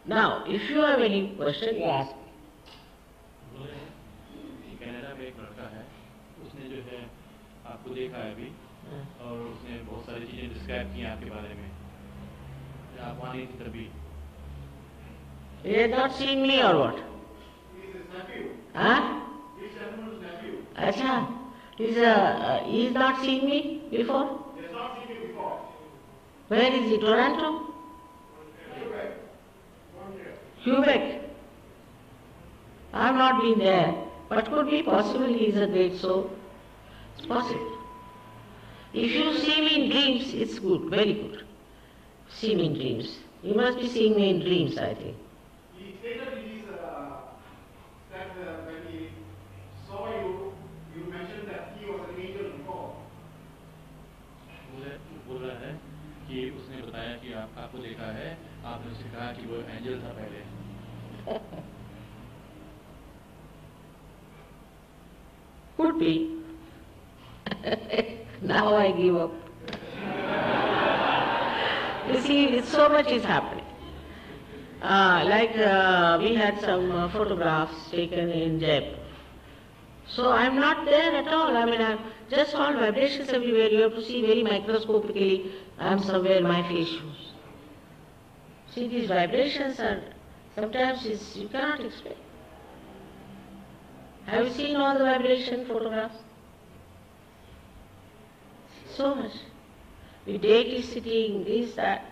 Now, if you have any question, you ask. Canada में एक लड़का है, उसने जो है आपको देखा है अभी और उसने बहुत सारी चीजें डिस्क्राइब की आपके बारे में। आप वहाँ नहीं थी तभी। He has not seen me or what? He is his nephew. Huh? He is Shanmugam's nephew. Acha, he's not seen me before? He has not seen you before. Where is he? Toronto? Quebec. Quebec. I have not been there, but could be possible he is a great soul. It's possible. If you see me in dreams, it's good, very good. See me in dreams. You must be seeing me in dreams, I think. He stated in his that when he saw you, you mentioned that he was an angel before. बोल रहा है कि उसने बताया कि आपको देखा है, आपने उससे कहा कि वो एंजल था पहले। Could be. Now I give up. You see, so much is happening. We had some photographs taken in Jaipur. So I'm not there at all. I'm just all vibrations everywhere. You have to see very microscopically. I'm somewhere, my face shows. See, these vibrations are sometimes you cannot explain. Have you seen all the vibration photographs? So much. The deity sitting, this, that.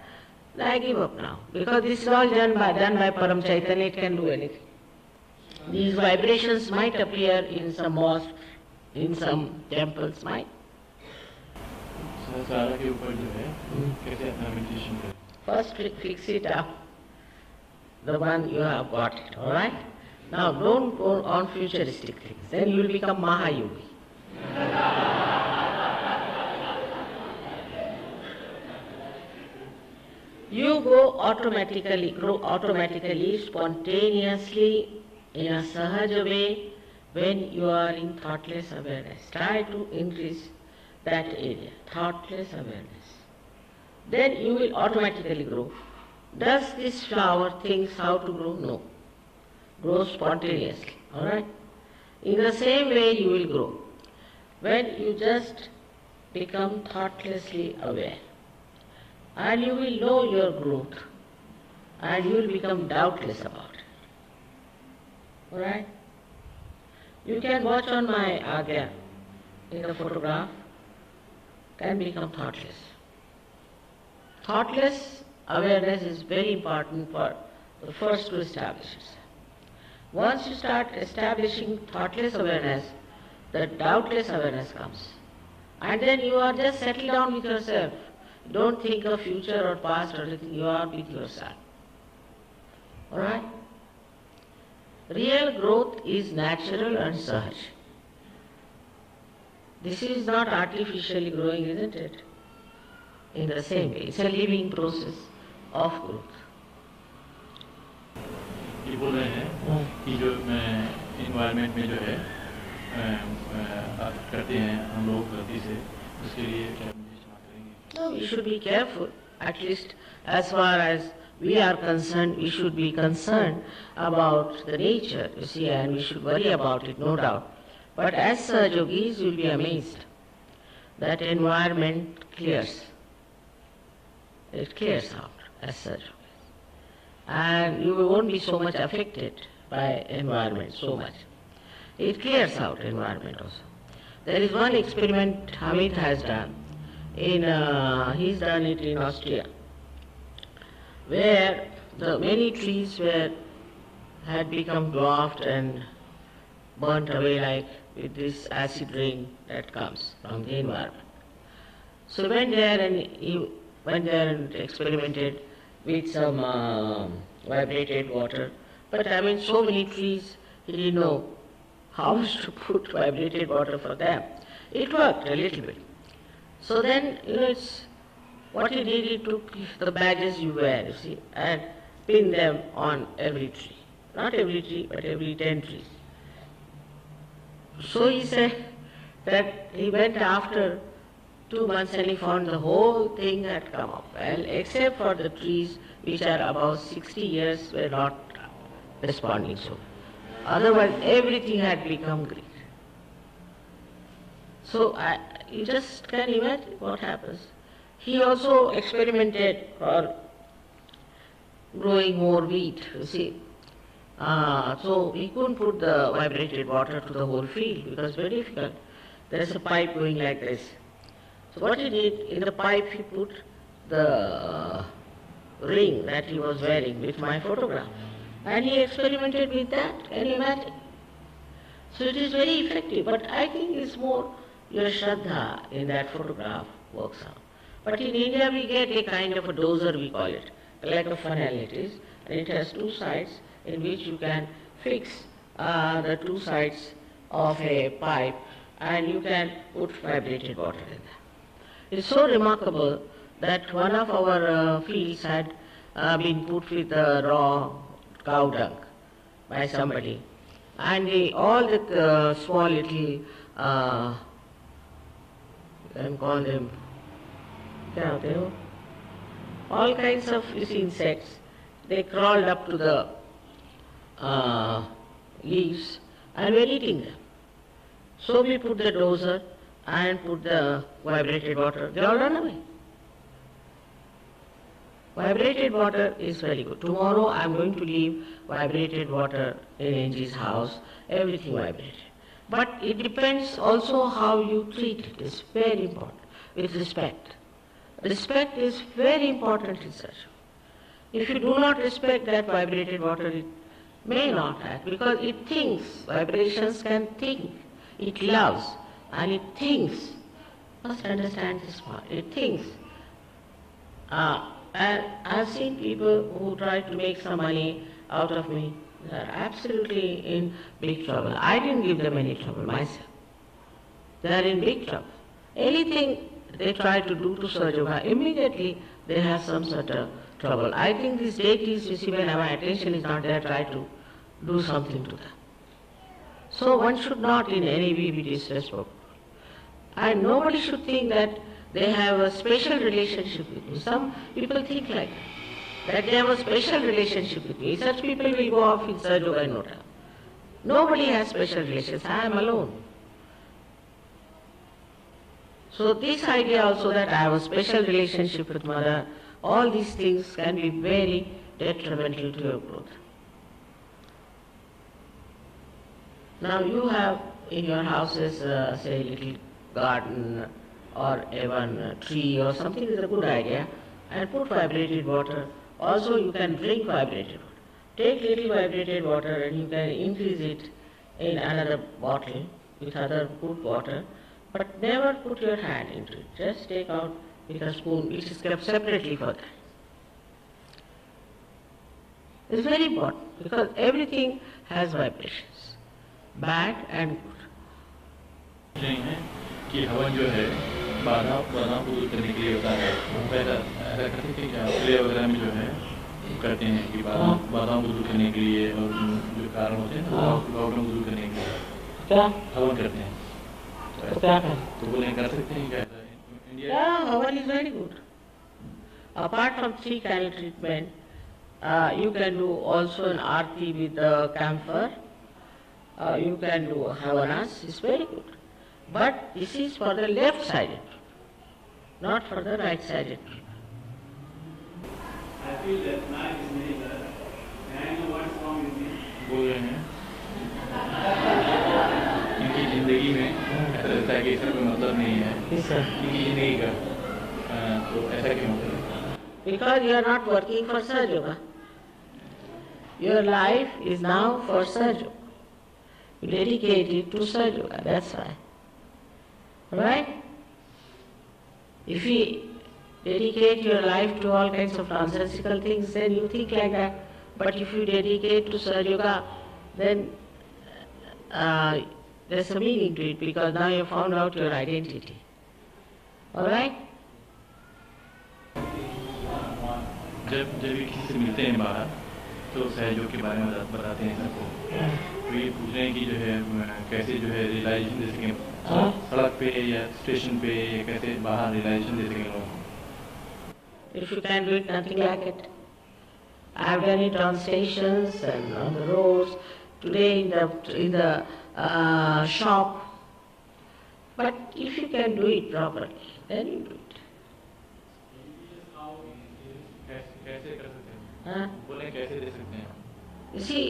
I give up now. Because this is all done by Param Chaitanya, it can do anything. These vibrations might appear in some mosques, in some temples, might. First fix it up. The one you have got it, alright? Now don't go on futuristic things. Then you will become Mahayogi. You grow automatically, spontaneously, in a sahaja way, when you are in thoughtless awareness. Try to increase that area, thoughtless awareness. Then you will automatically grow. Does this flower think how to grow? No. Grow spontaneously, alright? In the same way you will grow. When you just become thoughtlessly aware. And you will know your growth. And you will become doubtless about it. Alright? You can watch on my Agya in the photograph, can become thoughtless. Thoughtless awareness is very important for the first to establish itself. Once you start establishing thoughtless awareness, the doubtless awareness comes. And then you are just settled down with yourself. Don't think of future or past or anything, you are with yourself. Alright? Real growth is natural and sahaj. This is not artificially growing, isn't it? In the same way, it's a living process of growth. ये बोल रहे हैं कि जो environment में जो है आप करते हैं हम लोग गलती से उसके लिए क्या क्षमा करेंगे? No, we should be careful. At least as far as we are concerned, we should be concerned about the nature, you see, and we should worry about it, no doubt. But as yogis, you will be amazed that environment clears. It clears out as such. And you won't be so much affected by environment, so much. It clears out environment also. There is one experiment Hamid has done. He's done it in Austria, where the many trees had become dwarfed and burnt away like with this acid rain that comes from the environment. So he went there and experimented with some vibrated water. But so many trees, he didn't know how to put vibrated water for them. It worked a little bit. So then, what he did, he took the badges you wear, you see, and pin them on every tree. not every tree, but every 10 trees. So he said that he went after 2 months and he found the whole thing had come up well, except for the trees which are above 60 years were not responding so. Otherwise, everything had become green. So you just can imagine what happens. He also experimented for growing more wheat, you see. So he couldn't put the vibrated water to the whole field because it's very difficult. There's a pipe going like this. So what he did, in the pipe he put the ring that he was wearing with my photograph. And he experimented with that, can you imagine? So it is very effective, but I think it's more your Shraddha in that photograph works out. But in India we get a kind of a dozer, we call it, like a funnel it is, and it has 2 sides in which you can fix the 2 sides of a pipe and you can put vibrated water in there. It's so remarkable that one of our fields had been put with raw cow dung by somebody, and all the small little, you can call them, all kinds of insects, they crawled up to the leaves and were eating them. So we put the dozer and put the vibrated water, they all run away. Vibrated water is very good. Tomorrow I am going to leave vibrated water in Angie's house, everything vibrated. But it depends also how you treat it. It's very important, with respect. Respect is very important in such. If you do not respect that vibrated water, it may not act because it thinks, vibrations can think, it loves and it thinks. Must understand this part, it thinks. And I've seen people who try to make some money out of me. They are absolutely in big trouble. I didn't give them any trouble myself. They are in big trouble. Anything they try to do to Sahaja Yoga, immediately they have some sort of trouble. I think these deities, you see, when my attention is not there, try to do something to them. So one should not in any way be disrespectful. And nobody should think that they have a special relationship with me. Some people think like that they have a special relationship with me. Such people will go off in Sahaja Yoga in no time. Nobody has special relations. I am alone. So this idea also that I have a special relationship with Mother, all these things can be very detrimental to your growth. Now you have in your houses, say, a little garden or even a tree or something is a good idea, and put vibrated water. Also you can drink vibrated water. Take little vibrated water and you can increase it in another bottle with other good water, but never put your hand into it. Just take out with a spoon which is kept separately for that. It's very important because everything has vibrations, bad and good. कि हवन जो है बाधा को दूर करने के लिए होता है, पहले ऐसा करते थे क्या प्ले वगैरह में जो है करते हैं कि बाधाओं को दूर करने के लिए और जो कारण होते हैं प्रॉब्लम को दूर करने के लिए क्या हवन करते हैं, तो क्या तो बोले कर सकते हैं क्या India? Yeah, Havan is very good. Apart from 3 candle treatment, you can do also an arti with the camphor. You can do Havanas, it's very good. But this is for the left-sided, not for the right-sided. I feel that night is neither. May I know what's wrong with me? बोल रहे हैं इनकी जिंदगी में ऐसा लगता है कि इसका कोई मतलब नहीं है इनकी जिंदगी का, तो ऐसा क्यों होता है? Because you are not working for Sahaja Yoga. Your life is now for Sahaja Yoga. You dedicate it to Sahaja Yoga, that's why. Right? If you dedicate your life to all kinds of nonsensical things, then you think like that. But if you dedicate to Sahaja Yoga, then there's a meaning to it because now you have found out your identity. Alright? जब किसी से मिलते हैं बाहर तो सहयोग के बारे में बताते हैं सबको। तो ये पूछ रहे हैं कि जो है कैसे जो है रियलाइजेशन दे सकें सड़क पे या स्टेशन पे, या कैसे बाहर रियलाइजेशन दे सकें लोगों को। If you can do it, nothing like it. I've done it on stations and on the roads, today in the shop. But if you can do it properly, then you do it. कैसे कर सकते हैं? Huh? बोले कैसे दे सकते हैं? You see,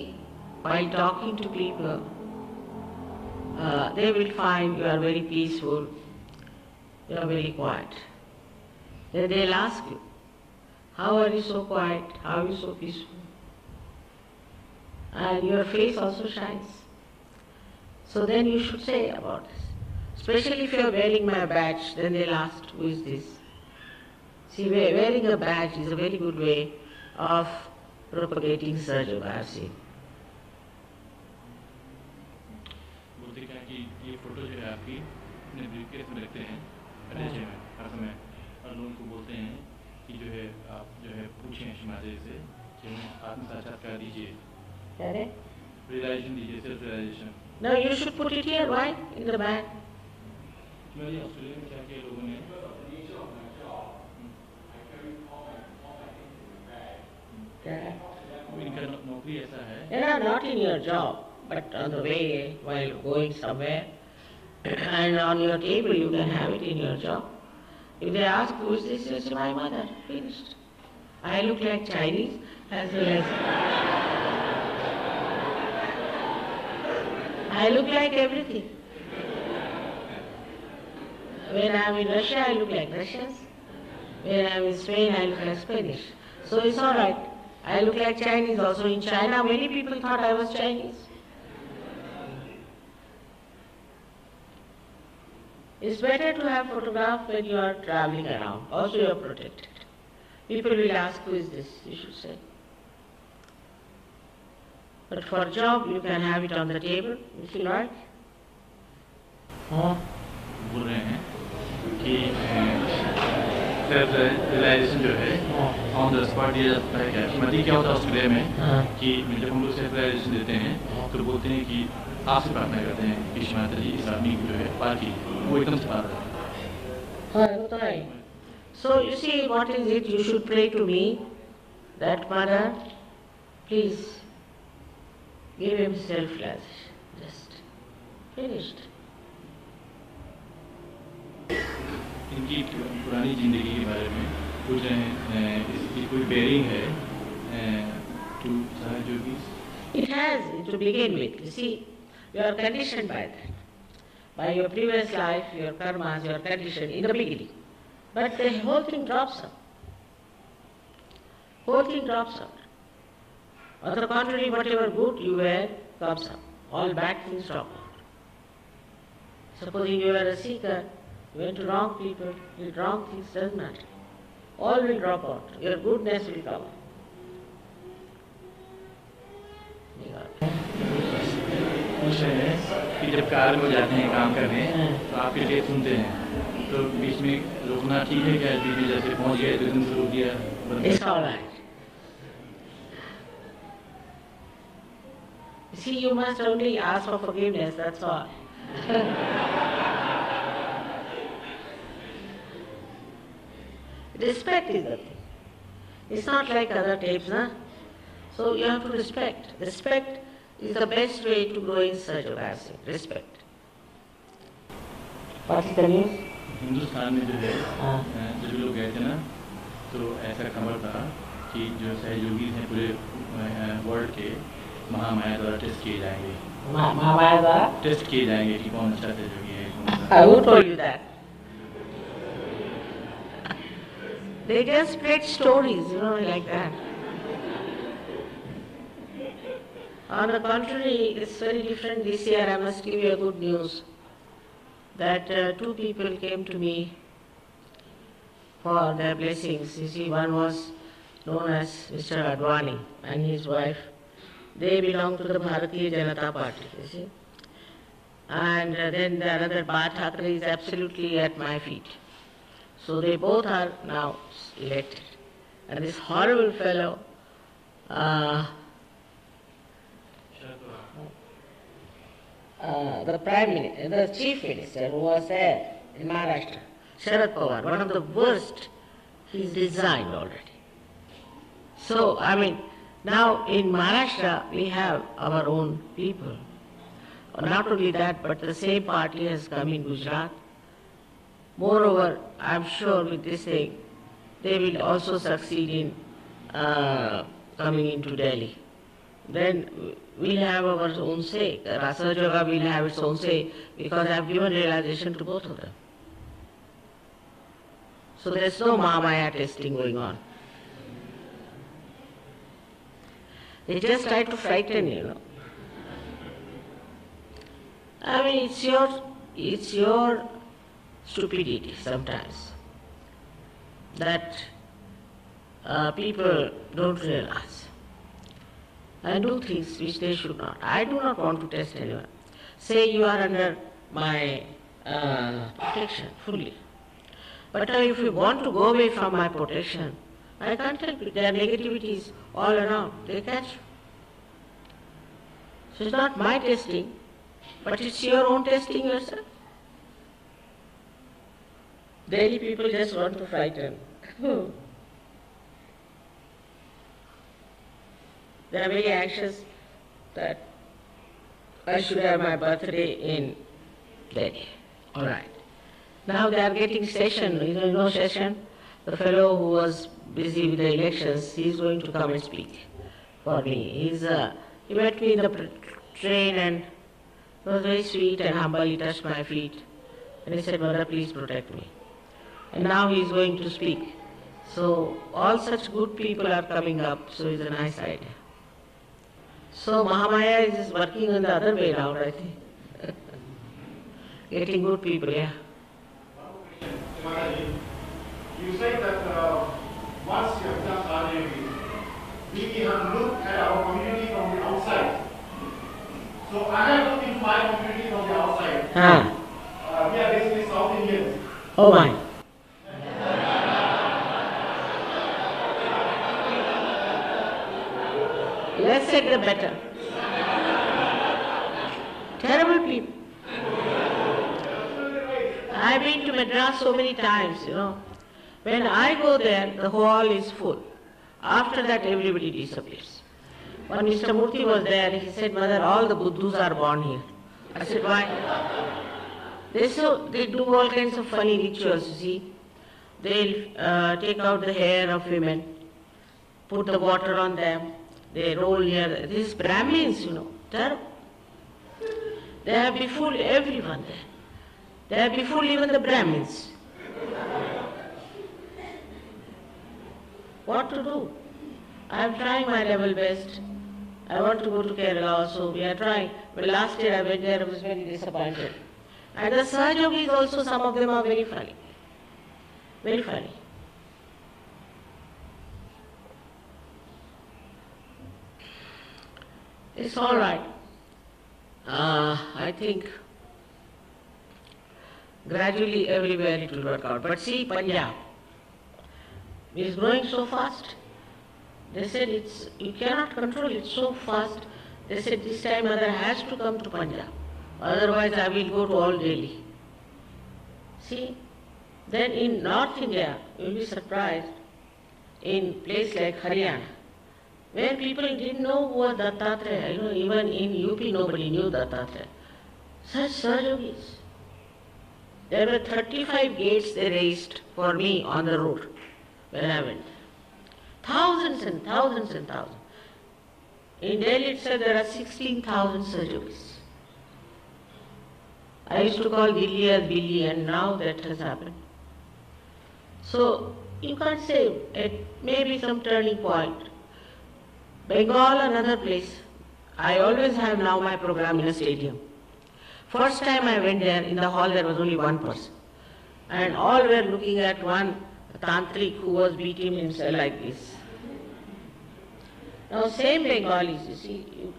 while talking to people, they will find you are very peaceful, you are very quiet. Then they'll ask you, how are you so quiet? How are you so peaceful? And your face also shines. So then you should say about this. Especially if you are wearing my badge, then they'll ask, who is this? See, wearing a badge is a very good way of propagating Sahaja I've seen. बोलते क्या कि ये photo जो है आपकी अपने briefcase में रखते हैं अटैचे में हर समय, और लोगों को बोलते हैं कि जो है आप जो है पूछें हिमाचल से कि उन्हें आत्म साक्षात्कार दीजिए, रियलाइजेशन दीजिए, self realisation. No, you should put it here. Why? In the bag. मेरी ऑस्ट्रेलिया में क्या किया लोगों ने, इनका नौकरी ऐसा है। No, not in your job, but on the way while going somewhere, and on your table you can have it in your job. If they ask who is this, you say my mother. Finished. I look like Chinese as well as I look like everything. When I am in Russia, I look like Russians. When I am in Spain, I look like Spanish. So it's all right. I look like Chinese also. In China, many people thought I was Chinese. It's better to have photograph when you are traveling around. Also you are protected. People will ask, who is this? You should say. But for a job, you can have it on the table, if you like. बोल रहे हैं कि self realisation जो है on the spot दिया जाता है। क्या मती क्या होता है ऑस्ट्रेलिया में कि जब हम लोग सेल्फ रियलाइजेशन देते हैं तो बोलते हैं कि आपसे प्रार्थना करते हैं कि माता जी इस आदमी को जो है पार की, वो एकदम से पार होता है। So you see, what is it? You should pray to me that Mother, please give him self-realization. Just finished. इनकी पुरानी जिंदगी के बारे में पूछ रहे हैं, इसकी कोई बेयरिंग है टू सहज योगी? It has, to begin with. You see, you are conditioned by that. By your previous life, your karmas, your condition in the beginning. But the whole thing drops out. Whole thing drops out. On the contrary, whatever good you were comes up. All bad things drop out. Supposing you were a seeker, you went to wrong people, did wrong things, doesn't matter. All will drop out. Your goodness will come out. पूछ रहे हैं कि जब car में जाते हैं काम करने तो आपके टेप सुनते हैं, तो बीच में रोकना ठीक है क्या? बीच में जैसे पहुंच गए तो एकदम से रोक दिया? It's all right. See, you must only ask for forgiveness, that's all. Respect is the thing. It's not like other tapes, huh? So you have to respect. Respect is the best way to grow in search of acid. Respect. What is the news? Hindustan में जो है जब लोग गए थे ना, तो ऐसा खबर था कि जो सहयोगी हैं पूरे वर्ल्ड के महामाया द्वारा टेस्ट किए जाएंगे। Mahamaya द्वारा? टेस्ट किए जाएंगे कि कौन अच्छा सहयोगी है। Who told you that? They just spread stories, like that. On the contrary, it's very different this year. I must give you a good news that two people came to me for their blessings. You see, one was known as Mr. Advani and his wife. They belong to the Bharatiya Janata Party, you see. And then the another Bhat Thackeray is absolutely at my feet. So they both are now elected. And this horrible fellow, the Prime Minister, the Chief Minister who was there in Maharashtra, Sharad Pawar, one of the worst, he's resigned already. So, I mean, now in Maharashtra we have our own people. Not only that, but the same party has come in Gujarat. Moreover, I'm sure with this thing, they will also succeed in coming into Delhi. Then we'll have our own say. Rasajoga will have its own say because I've given realization to both of them. So there's no Mahamaya testing going on. They just try to frighten you, I mean, it's your stupidity sometimes that people don't realize and do things which they should not. I do not want to test anyone. Say you are under my protection fully. But if you want to go away from my protection, I can't help it. There are negativities all around. They catch you. So it's not my testing, but it's your own testing yourself. Daily people just want to frighten. They are very anxious that I should have my birthday in Delhi. All right. Now they are getting Session, you know Session? The fellow who was busy with the elections, he is going to come and speak for me. He met me in the train and he was very sweet and humble. He touched my feet and he said, Mother, please protect me. And now he is going to speak. So all such good people are coming up, so it's a nice idea. So Mahamaya is working in the other way around, I think. Getting good people, yeah. You say that once you have done RAV, we have looked at our community from the outside. So I have looked into my community from the outside. We are basically South Indians. Oh my. Less said the better. Terrible people. I've been to Madras so many times, When I go there, the hall is full. After that, everybody disappears. When Mr. Murthy was there, he said, Mother, all the Buddhas are born here. I said, why? They do all kinds of funny rituals, you see. They'll take out the hair of women, put the water on them, they roll near. These Brahmins, terrible. They have befooled everyone there. They have befooled even the Brahmins. What to do? I am trying my level best. I want to go to Kerala also. We are trying. But last year I went there, I was very disappointed. And the Sahajogis also, some of them are very funny. Very funny. It's all right. I think gradually everywhere it will work out. But see, Punjab is growing so fast. They said you cannot control it so fast. They said this time Mother has to come to Punjab. Otherwise I will go to all Delhi. See, then in North India, you will be surprised, in place like Haryana, where people didn't know who was Dattatreya, even in UP nobody knew Dattatreya. Such Sahajogis. There were 35 gates they raised for me on the road when I went. Thousands and thousands and thousands. In Delhi itself there are 16,000 Sahajogis. I used to call Delhi as Billy and now that has happened. So you can't say it may be some turning point. Bengal, another place. I always have now my program in a stadium. First time I went there, in the hall there was only one person. And all were looking at one Tantrik who was beating himself like this. Now same Bengalis, you see, you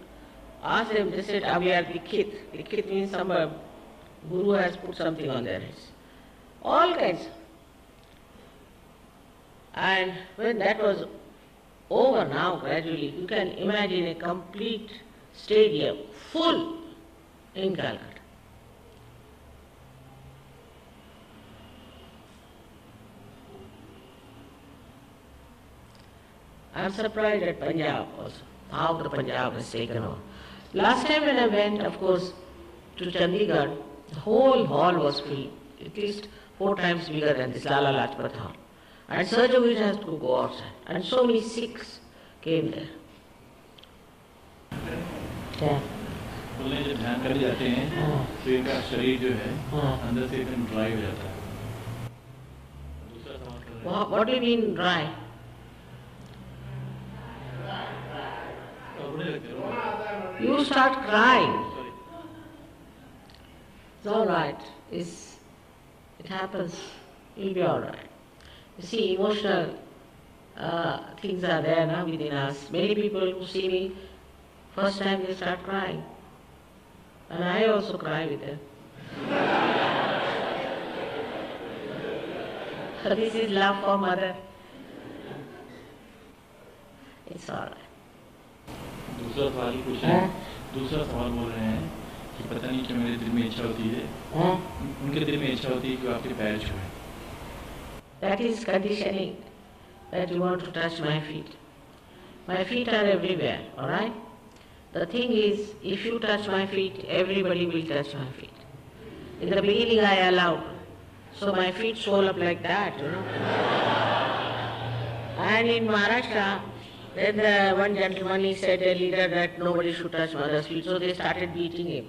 ask them, they said, we are Dikshit. Dikshit means some guru has put something on their heads. All kinds. And when that was over now, gradually, you can imagine a complete stadium, full, in Calcutta. I'm surprised at Punjab also, how the Punjab has taken over. Last time when I went, of course, to Chandigarh, the whole hall was filled, at least 4 times bigger than this Lala Lajpat Hall. And surgeries had to go outside. And so many Sikhs came there. Yeah. बोलने जब ध्यान करने जाते हैं तो इनका शरीर जो है अंदर से एकदम ड्राई हो जाता है. दूसरा सवाल कर रहे हैं. What do you mean dry? रोने लगते हैं. You start crying. Sorry. It's all right. It happens. You'll be all right. You see, emotional things are there now within us. Many people who see me, first time they start crying. And I also cry with them. So this is love for mother. It's all right. दूसरा सवाल पूछ रहे हैं. दूसरा सवाल बोल रहे हैं कि पता नहीं क्यों मेरे दिल में इच्छा होती है. उनके दिल में इच्छा होती है कि वो आपके पैर छुएं. That is conditioning, that you want to touch my feet. My feet are everywhere, all right? The thing is, if you touch my feet, everybody will touch my feet. In the beginning I allowed, so my feet swell up like that, you know. And in Maharashtra, then the one gentleman, he said, a leader, that nobody should touch mother's feet, so they started beating him.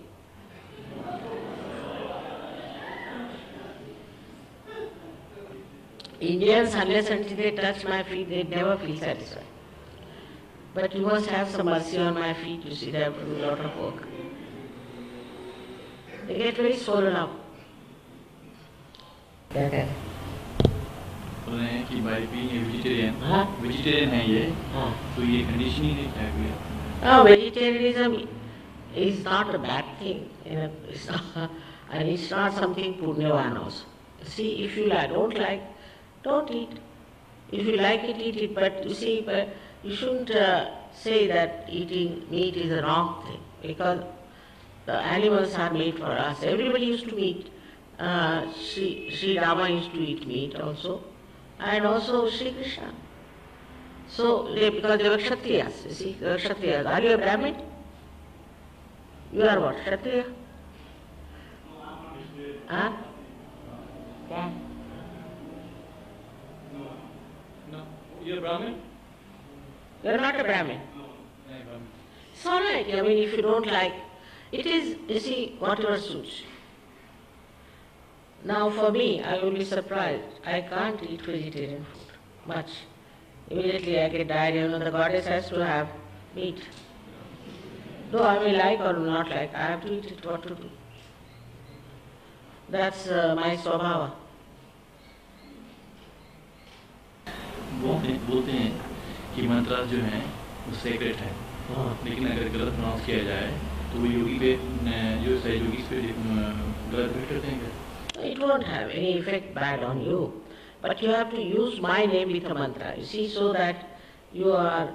Indians, unless until they touch my feet, they never feel satisfied. But you must have some mercy on my feet, you see, they have to do a lot of work. They get very swollen up. Okay. बोल रहे हैं कि by being a हाँ? Vegetarian है ये, हाँ. तो ये कंडीशनिंग है क्या कोई? No, vegetarianism is not a bad thing, you know, it's not, and it's not something punyavan also. See, if you don't like, don't eat. If you like it, eat it. But you see, you shouldn't say that eating meat is a wrong thing, because the animals are made for us. Everybody used to eat. Sri Rama used to eat meat also, and also Sri Krishna. So, because they were Kshatriyas, you see, they were Kshatriyas. Are you a Brahmin? You are what, Kshatriya? Huh? Yeah. No, you're Brahmin? You're not a Brahmin. No, Brahmin. It's all right. I mean, if you don't like, it is, you see, whatever suits. Now for me, I will be surprised. I can't eat vegetarian food much. Immediately I get diarrhea. You know, the goddess has to have meat. Though I may like or not like, I have to eat it. What to do? That's my swabhava. बोलते हैं कि मंत्र जो हैं वो secret है, लेकिन अगर गलत प्रोनाउंस किया जाए तो वो योगी पे जो सहयोगी पे गलत इफेक्ट करते हैं क्या? It won't have any effect bad on you, but you have to use my name with a mantra, you see, so that you are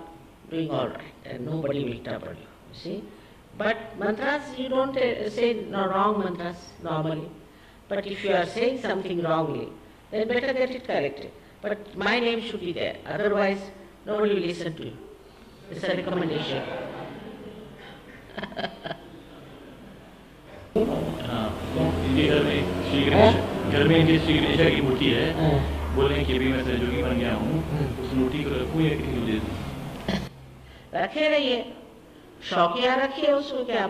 doing all right and nobody will trouble you, you see. But mantras, you don't say no wrong mantras normally. But if you are saying something wrongly, then better get it corrected. But my name should be there, otherwise nobody will listen to you. It's a recommendation. इनके घर में श्री गणेश की मूर्ति है. बोले हैं कि अभी मैं सहयोगी बन गया हूँ, उस मूर्ति को रखूँ या किसी को दे दूँ? रखे रहिए, शौकिया रखिए उसमें क्या,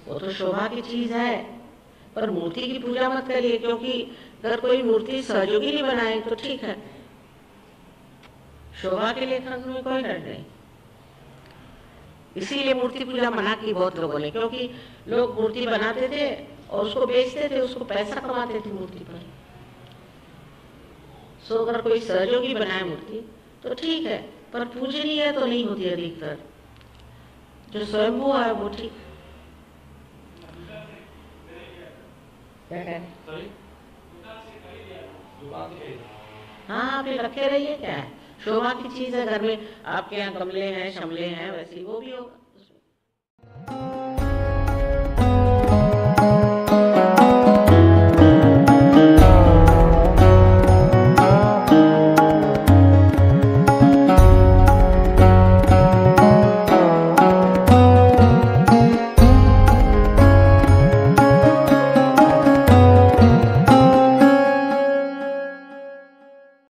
वो तो शोभा की चीज है, पर मूर्ति की पूजा मत करिए, क्योंकि अगर कोई मूर्ति सहयोगी नहीं बनाए तो ठीक है, शोभा के लिए में कोई डर नहीं. इसीलिए मूर्ति पूजा मना की बहुत लोगों ने, क्योंकि लोग मूर्ति बनाते थे और उसको बेचते थे, उसको पैसा कमाते थे मूर्ति पर. सो अगर कोई सहयोगी बनाए मूर्ति तो ठीक है, पर पूजनीय है तो नहीं होती अधिकतर. जो स्वयंभू है वो ठीक. हाँ, फिर रखे रहिए, क्या है, शोभा की चीज है, घर में आपके यहाँ गमले हैं, शमले हैं, वैसे वो भी होगा.